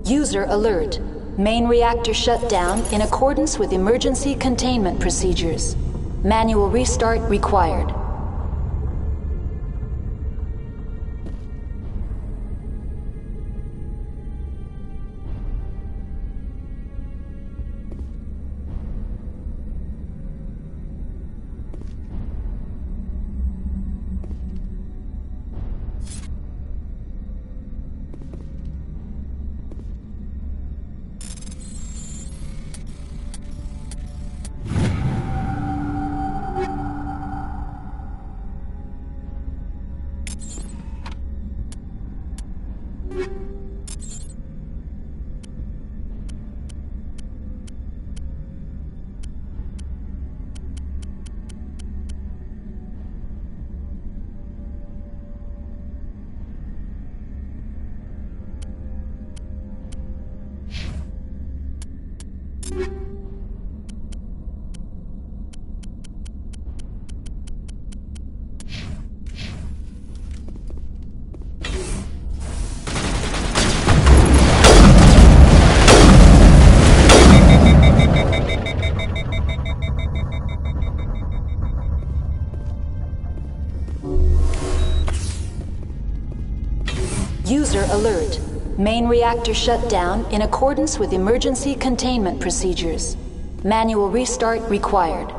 User alert. Main reactor shut down in accordance with emergency containment procedures. Manual restart required. User alert. Main reactor shut down in accordance with emergency containment procedures. Manual restart required.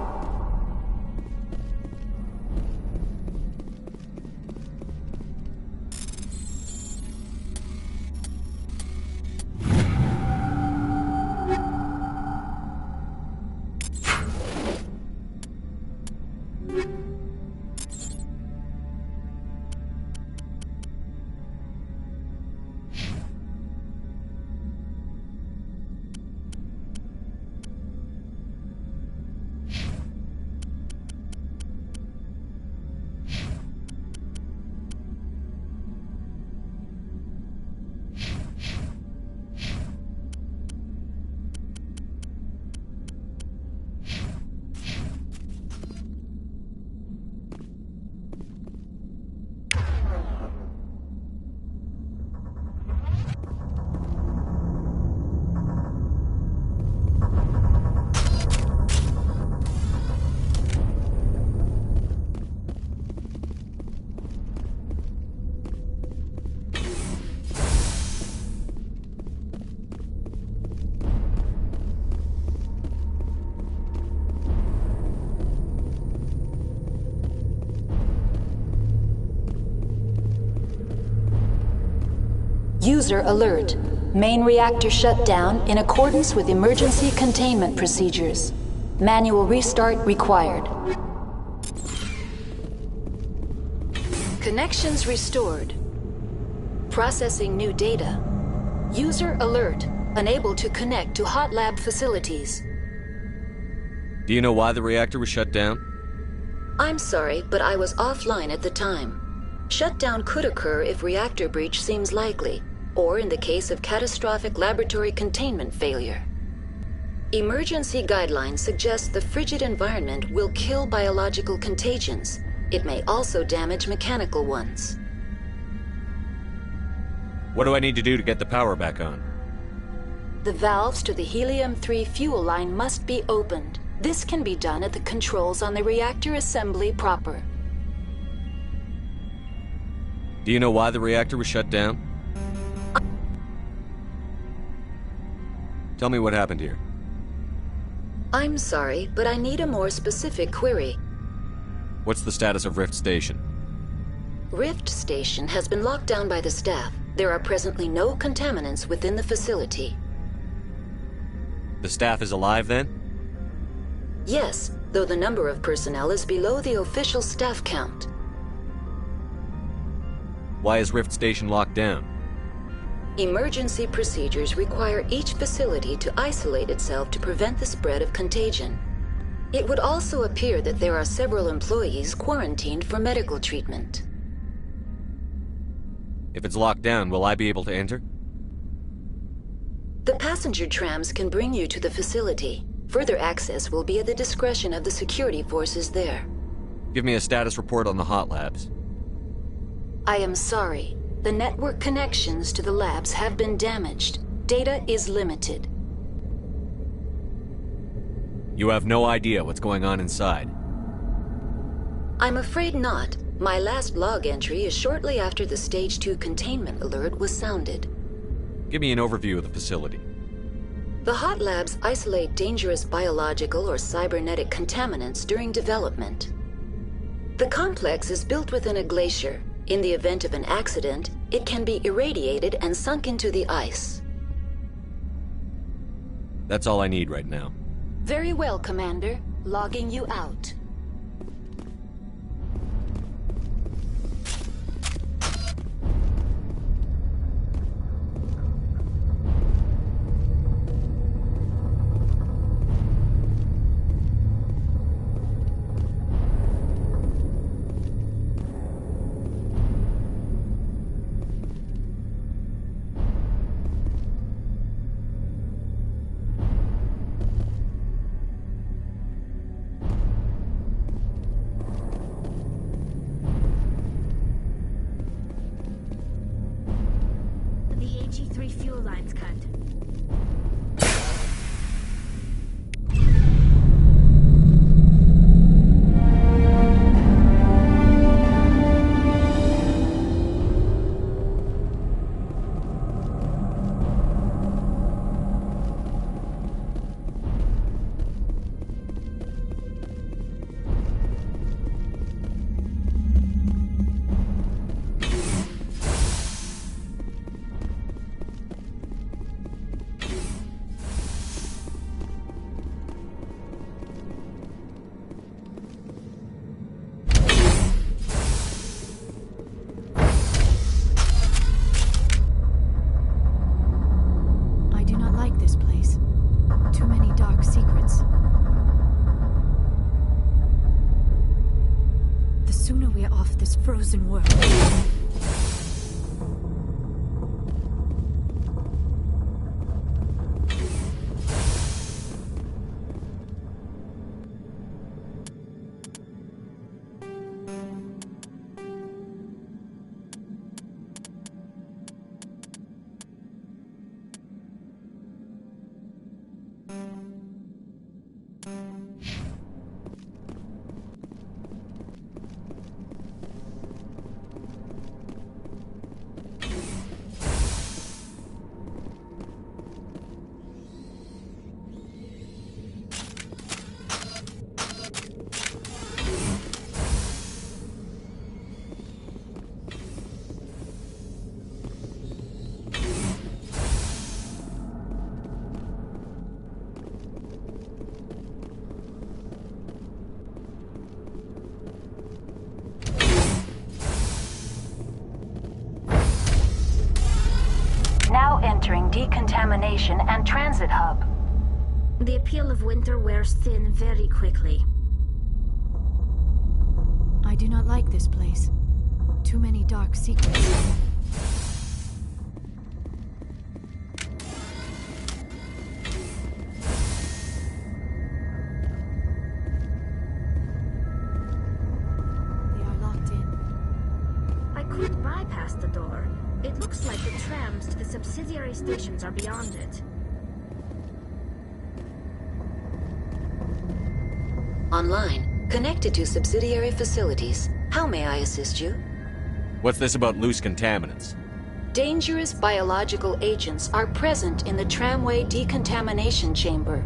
User alert. Main reactor shut down in accordance with emergency containment procedures. Manual restart required. Connections restored. Processing new data. User alert. Unable to connect to hot lab facilities. Do you know why the reactor was shut down? I'm sorry, but I was offline at the time. Shutdown could occur if reactor breach seems likely, or in the case of catastrophic laboratory containment failure. Emergency guidelines suggest the frigid environment will kill biological contagions. It may also damage mechanical ones. What do I need to do to get the power back on? The valves to the helium-3 fuel line must be opened. This can be done at the controls on the reactor assembly proper. Do you know why the reactor was shut down? Tell me what happened here. I'm sorry, but I need a more specific query. What's the status of Rift Station? Rift Station has been locked down by the staff. There are presently no contaminants within the facility. The staff is alive then? Yes, though the number of personnel is below the official staff count. Why is Rift Station locked down? Emergency procedures require each facility to isolate itself to prevent the spread of contagion. It would also appear that there are several employees quarantined for medical treatment. If it's locked down, will I be able to enter? The passenger trams can bring you to the facility. Further access will be at the discretion of the security forces there. Give me a status report on the hot labs. I am sorry. The network connections to the labs have been damaged. Data is limited. You have no idea what's going on inside. I'm afraid not. My last log entry is shortly after the Stage 2 containment alert was sounded. Give me an overview of the facility. The hot labs isolate dangerous biological or cybernetic contaminants during development. The complex is built within a glacier. In the event of an accident, it can be irradiated and sunk into the ice. That's all I need right now. Very well, Commander. Logging you out. AG3 fuel lines cut. Frozen world. Now entering decontamination and transit hub. The appeal of winter wears thin very quickly. I do not like this place. Too many dark secrets. They are locked in. I could bypass the door. It looks like the trams to the subsidiary stations are beyond it. Online, connected to subsidiary facilities. How may I assist you? What's this about loose contaminants? Dangerous biological agents are present in the tramway decontamination chamber.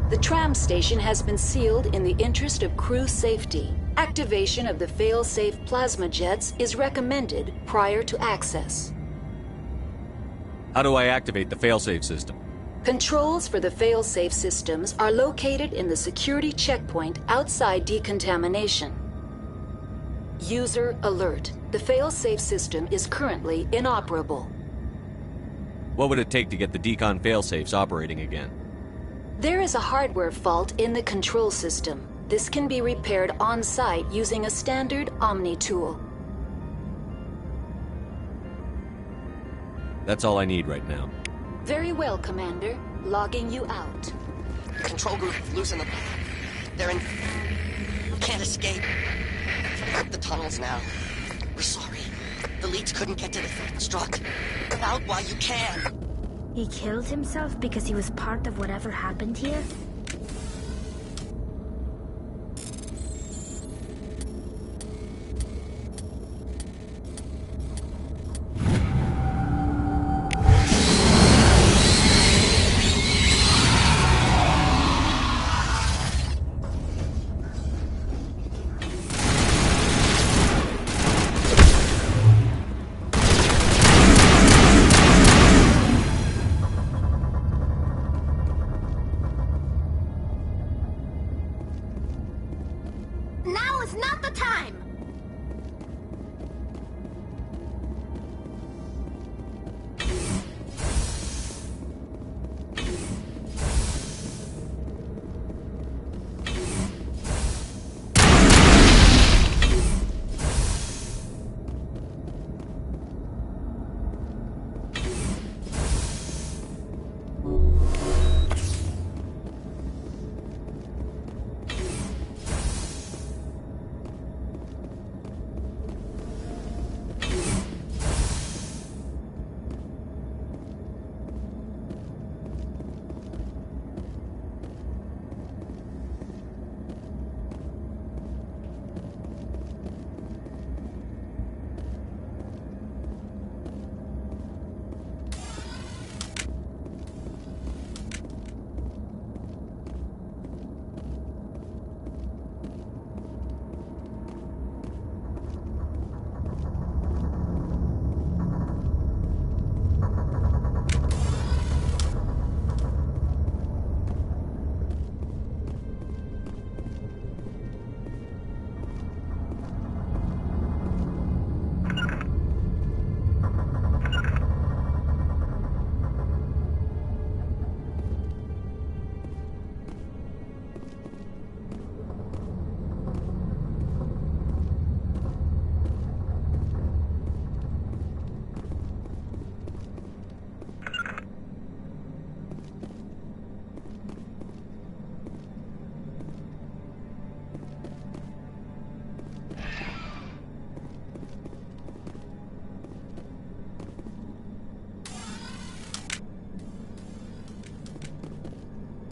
The tram station has been sealed in the interest of crew safety. Activation of the fail-safe plasma jets is recommended prior to access. How do I activate the failsafe system? Controls for the fail-safe systems are located in the security checkpoint outside decontamination. User alert. The fail-safe system is currently inoperable. What would it take to get the decon failsafes operating again? There is a hardware fault in the control system. This can be repaired on-site using a standard Omni tool. That's all I need right now. Very well, Commander. Logging you out. Control group losing them. They're in... Can't escape. The tunnels now. We're sorry. The leads couldn't get to the third strut. Get out while you can. He killed himself because he was part of whatever happened here? Now is not the time!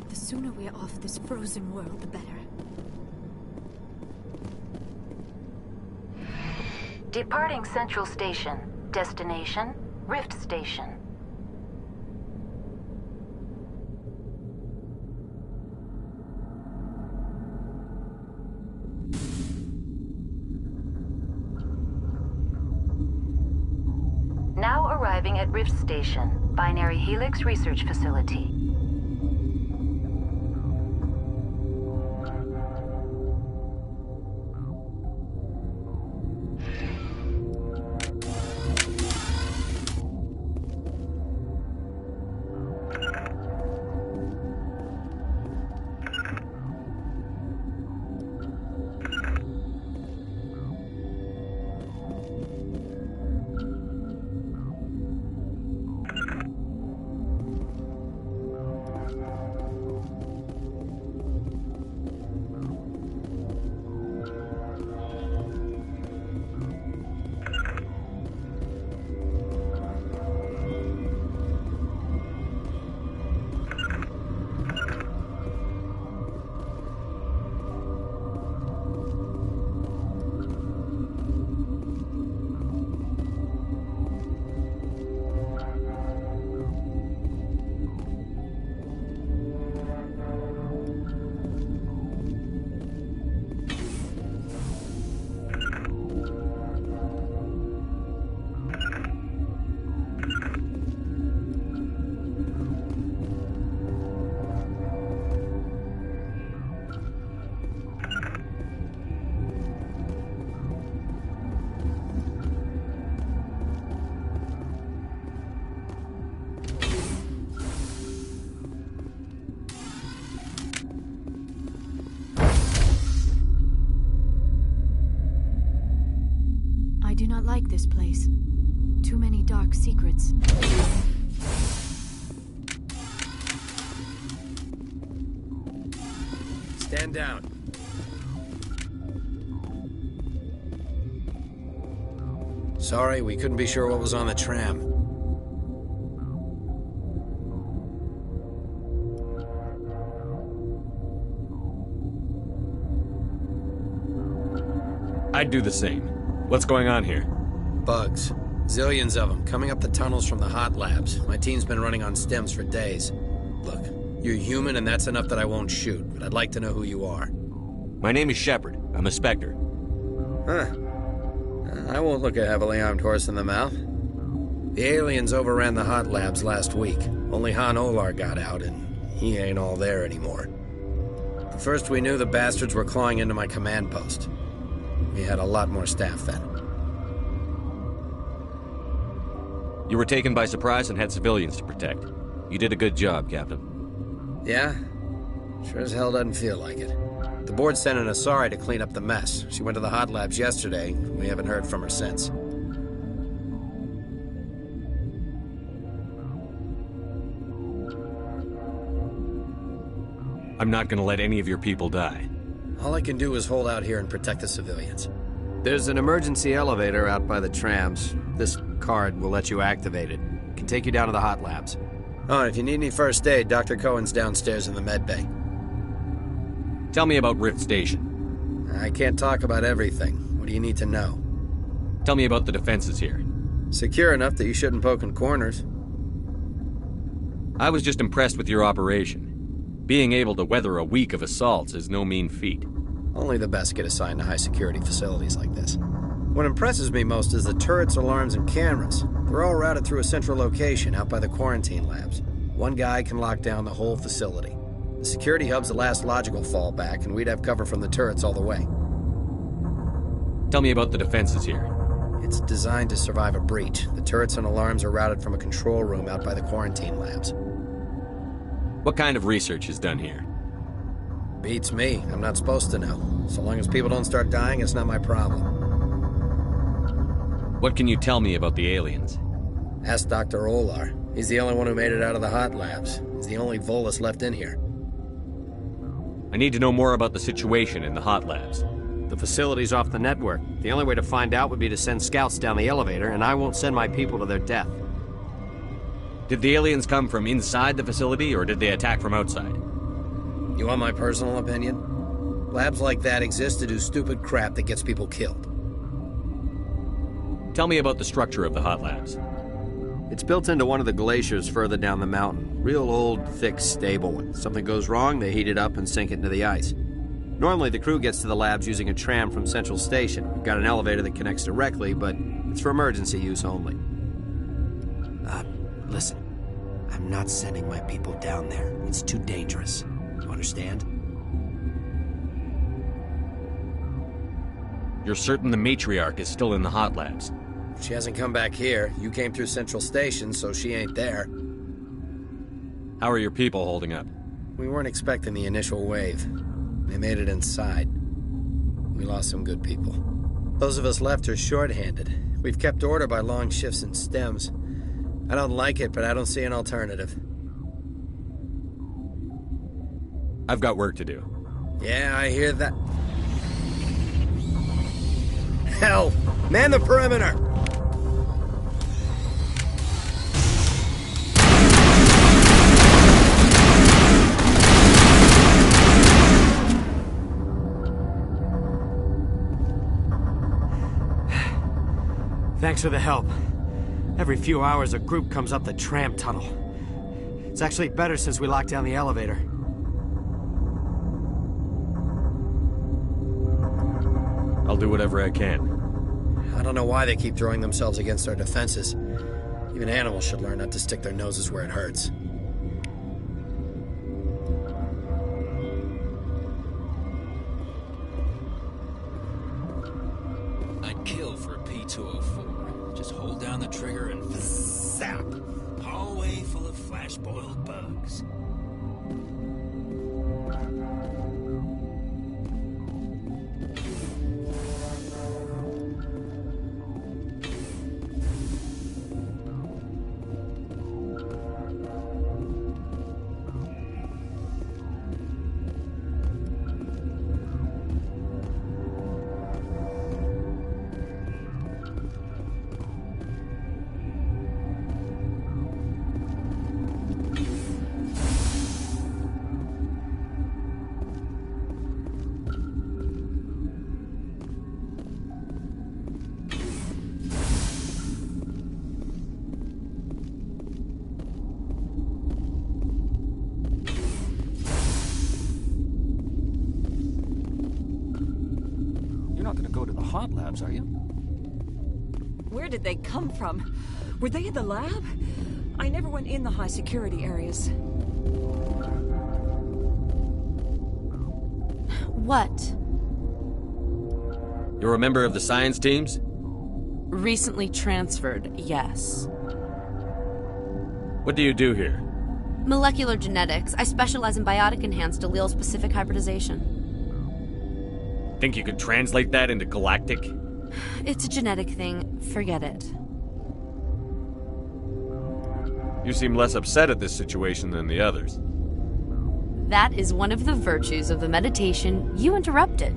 The sooner we're off this frozen world, the better. Departing Central Station. Destination, Rift Station. Now arriving at Rift Station, Binary Helix Research Facility. I do not like this place. Too many dark secrets. Stand down. Sorry, we couldn't be sure what was on the tram. I'd do the same. What's going on here? Bugs. Zillions of them, coming up the tunnels from the hot labs. My team's been running on stems for days. Look, you're human and that's enough that I won't shoot, but I'd like to know who you are. My name is Shepard. I'm a Spectre. Huh. I won't look a heavily armed horse in the mouth. The aliens overran the hot labs last week. Only Han Olar got out, and he ain't all there anymore. The first we knew, the bastards were clawing into my command post. We had a lot more staff then. You were taken by surprise and had civilians to protect. You did a good job, Captain. Yeah? Sure as hell doesn't feel like it. The board sent an Asari to clean up the mess. She went to the hot labs yesterday. We haven't heard from her since. I'm not gonna let any of your people die. All I can do is hold out here and protect the civilians. There's an emergency elevator out by the trams. This card will let you activate it. It can take you down to the hot labs. Oh, and if you need any first aid, Dr. Cohen's downstairs in the med bay. Tell me about Rift Station. I can't talk about everything. What do you need to know? Tell me about the defenses here. Secure enough that you shouldn't poke in corners. I was just impressed with your operation. Being able to weather a week of assaults is no mean feat. Only the best get assigned to high-security facilities like this. What impresses me most is the turrets, alarms, and cameras. They're all routed through a central location out by the quarantine labs. One guy can lock down the whole facility. The security hub's the last logical fallback, and we'd have cover from the turrets all the way. Tell me about the defenses here. It's designed to survive a breach. The turrets and alarms are routed from a control room out by the quarantine labs. What kind of research is done here? Beats me. I'm not supposed to know. So long as people don't start dying, it's not my problem. What can you tell me about the aliens? Ask Dr. Olar. He's the only one who made it out of the hot labs. He's the only Volus left in here. I need to know more about the situation in the hot labs. The facility's off the network. The only way to find out would be to send scouts down the elevator, and I won't send my people to their death. Did the aliens come from inside the facility, or did they attack from outside? You want my personal opinion? Labs like that exist to do stupid crap that gets people killed. Tell me about the structure of the hot labs. It's built into one of the glaciers further down the mountain. Real old, thick, stable one. Something goes wrong, they heat it up and sink it into the ice. Normally, the crew gets to the labs using a tram from Central Station. We've got an elevator that connects directly, but it's for emergency use only. Listen. I'm not sending my people down there. It's too dangerous. You understand? You're certain the matriarch is still in the hot labs? She hasn't come back here. You came through Central Station, so she ain't there. How are your people holding up? We weren't expecting the initial wave. They made it inside. We lost some good people. Those of us left are short-handed. We've kept order by long shifts and stems. I don't like it, but I don't see an alternative. I've got work to do. Yeah, I hear that. Hell! Man the perimeter! Thanks for the help. Every few hours, a group comes up the tram tunnel. It's actually better since we locked down the elevator. I'll do whatever I can. I don't know why they keep throwing themselves against our defenses. Even animals should learn not to stick their noses where it hurts. I'd kill for a P-204. Just hold down the trigger and zap! Hallway full of flash-boiled bugs. hot labs, are you? Where did they come from? Were they in the lab? I never went in the high security areas. What? You're a member of the science teams? Recently transferred, yes. What do you do here? Molecular genetics. I specialize in biotic-enhanced allele-specific hybridization. Think you could translate that into galactic? It's a genetic thing. Forget it. You seem less upset at this situation than the others. That is one of the virtues of the meditation you interrupted.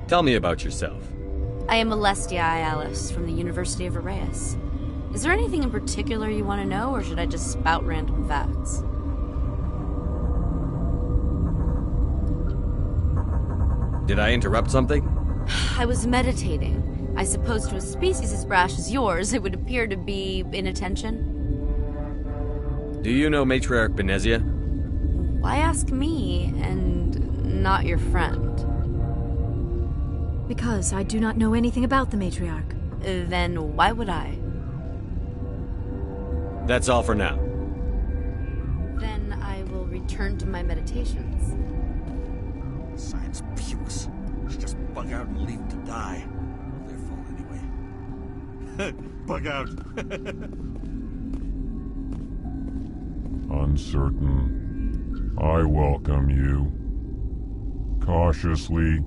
Tell me about yourself. I am Alestia Ialis from the University of Arraeus. Is there anything in particular you want to know, or should I just spout random facts? Did I interrupt something? I was meditating. I suppose to a species as brash as yours, it would appear to be inattention. Do you know Matriarch Benezia? Why ask me, and not your friend? Because I do not know anything about the Matriarch. Then why would I? That's all for now. Then I will return to my meditations. Science pukes. Should just bug out and leave to die. Well, their fault anyway. Bug out. Uncertain. I welcome you. Cautiously,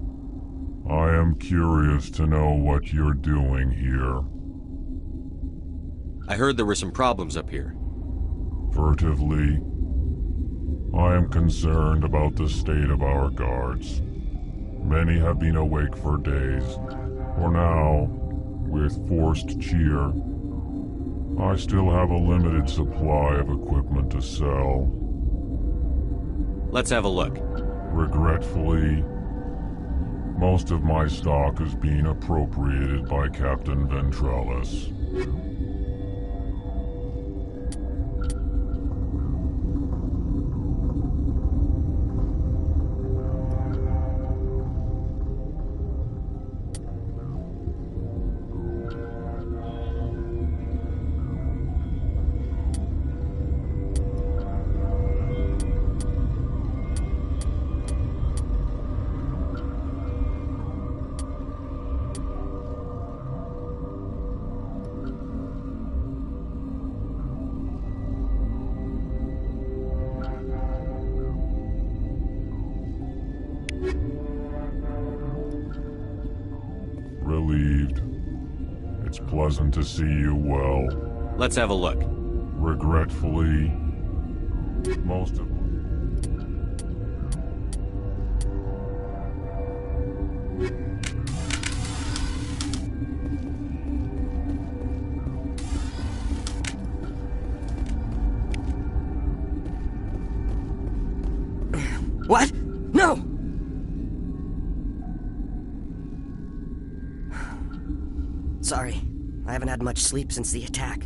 I am curious to know what you're doing here. I heard there were some problems up here. Furtively, I am concerned about the state of our guards. Many have been awake for days. For now, with forced cheer, I still have a limited supply of equipment to sell. Let's have a look. Regretfully, most of my stock is being appropriated by Captain Ventralis. Relieved. It's pleasant to see you well. Let's have a look. Regretfully, most of... What? No! Sorry, I haven't had much sleep since the attack.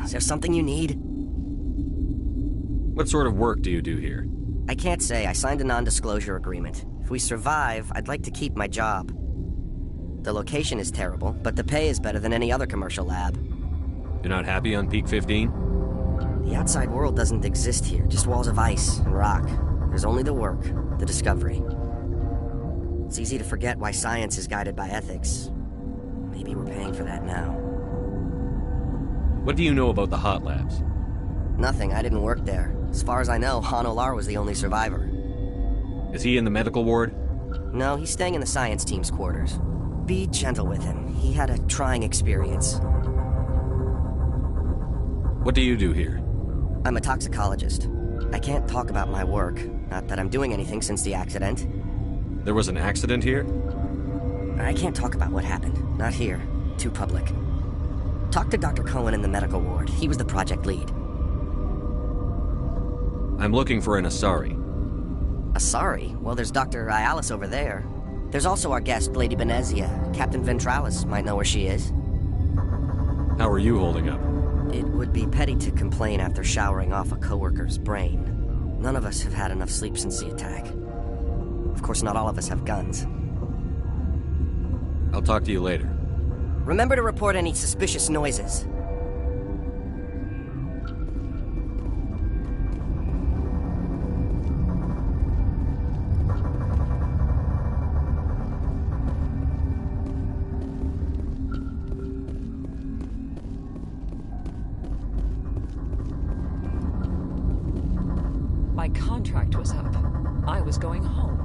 Is there something you need? What sort of work do you do here? I can't say. I signed a non-disclosure agreement. If we survive, I'd like to keep my job. The location is terrible, but the pay is better than any other commercial lab. You're not happy on Peak 15? The outside world doesn't exist here, just walls of ice and rock. There's only the work, the discovery. It's easy to forget why science is guided by ethics. Maybe we're paying for that now. What do you know about the hot labs? Nothing, I didn't work there. As far as I know, Han Olar was the only survivor. Is he in the medical ward? No, he's staying in the science team's quarters. Be gentle with him. He had a trying experience. What do you do here? I'm a toxicologist. I can't talk about my work. Not that I'm doing anything since the accident. There was an accident here? I can't talk about what happened. Not here. Too public. Talk to Dr. Cohen in the medical ward. He was the project lead. I'm looking for an Asari. Asari? Well, there's Dr. Ialis over there. There's also our guest, Lady Benezia. Captain Ventralis might know where she is. How are you holding up? It would be petty to complain after showering off a coworker's brain. None of us have had enough sleep since the attack. Of course, not all of us have guns. I'll talk to you later. Remember to report any suspicious noises. My contract was up. I was going home.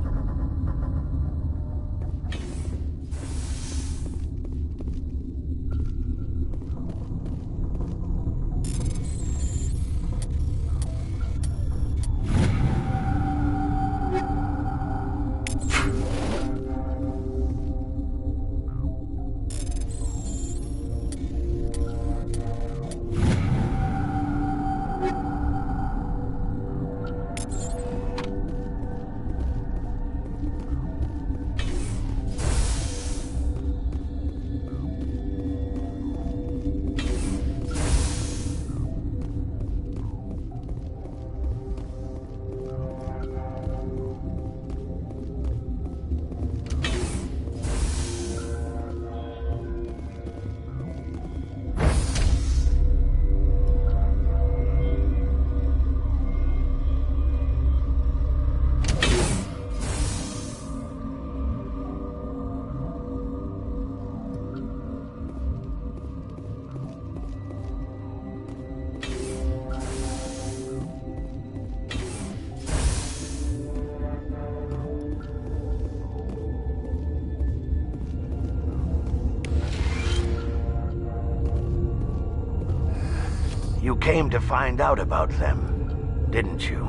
You came to find out about them, didn't you?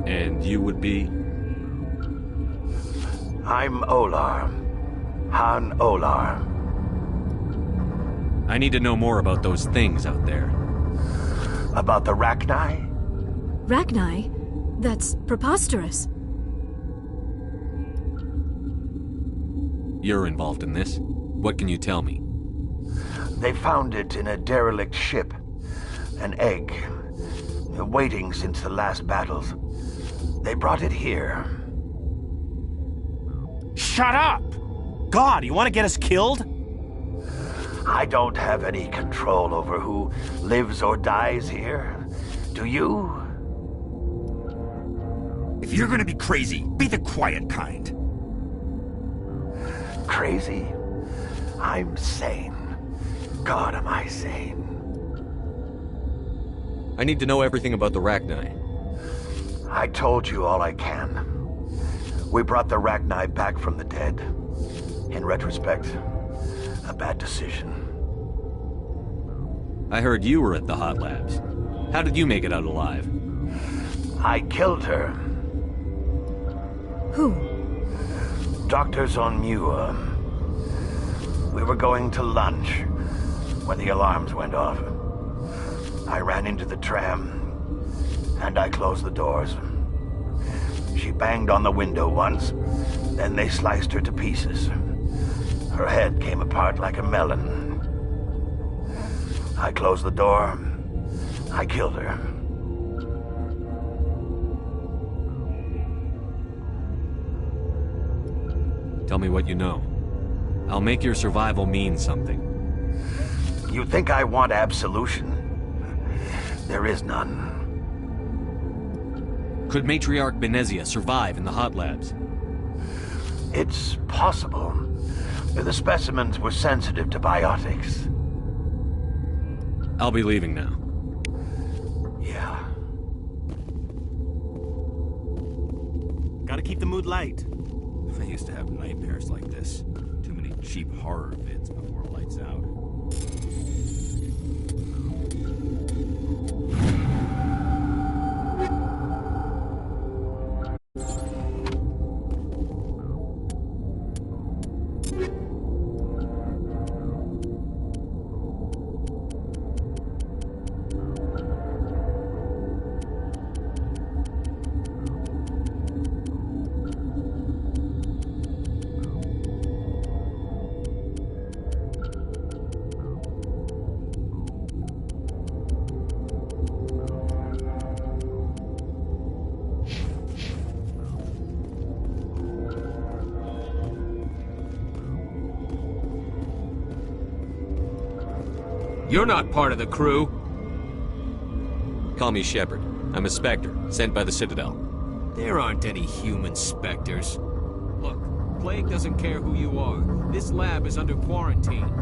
And you would be? I'm Olar. Han Olar. I need to know more about those things out there. About the Rachni? Rachni? That's preposterous. You're involved in this. What can you tell me? They found it in a derelict ship. An egg. Waiting since the last battles. They brought it here. Shut up! God, you want to get us killed? I don't have any control over who lives or dies here. Do you? If you're gonna be crazy, be the quiet kind. Crazy? I'm sane. God, am I sane? I need to know everything about the Rachni. I told you all I can. We brought the Rachni back from the dead. In retrospect, a bad decision. I heard you were at the Hot Labs. How did you make it out alive? I killed her. Who? Doctors on Muir. We were going to lunch when the alarms went off. I ran into the tram, and I closed the doors. She banged on the window once, then they sliced her to pieces. Her head came apart like a melon. I closed the door. I killed her. Tell me what you know. I'll make your survival mean something. You think I want absolution? There is none. Could Matriarch Benezia survive in the Hot Labs? It's possible. The specimens were sensitive to biotics. I'll be leaving now. Yeah. Gotta keep the mood light. I used to have nightmares like this. Too many cheap horror vids before lights out. You're not part of the crew. Call me Shepard. I'm a Spectre, sent by the Citadel. There aren't any human Spectres. Look, Plague doesn't care who you are. This lab is under quarantine.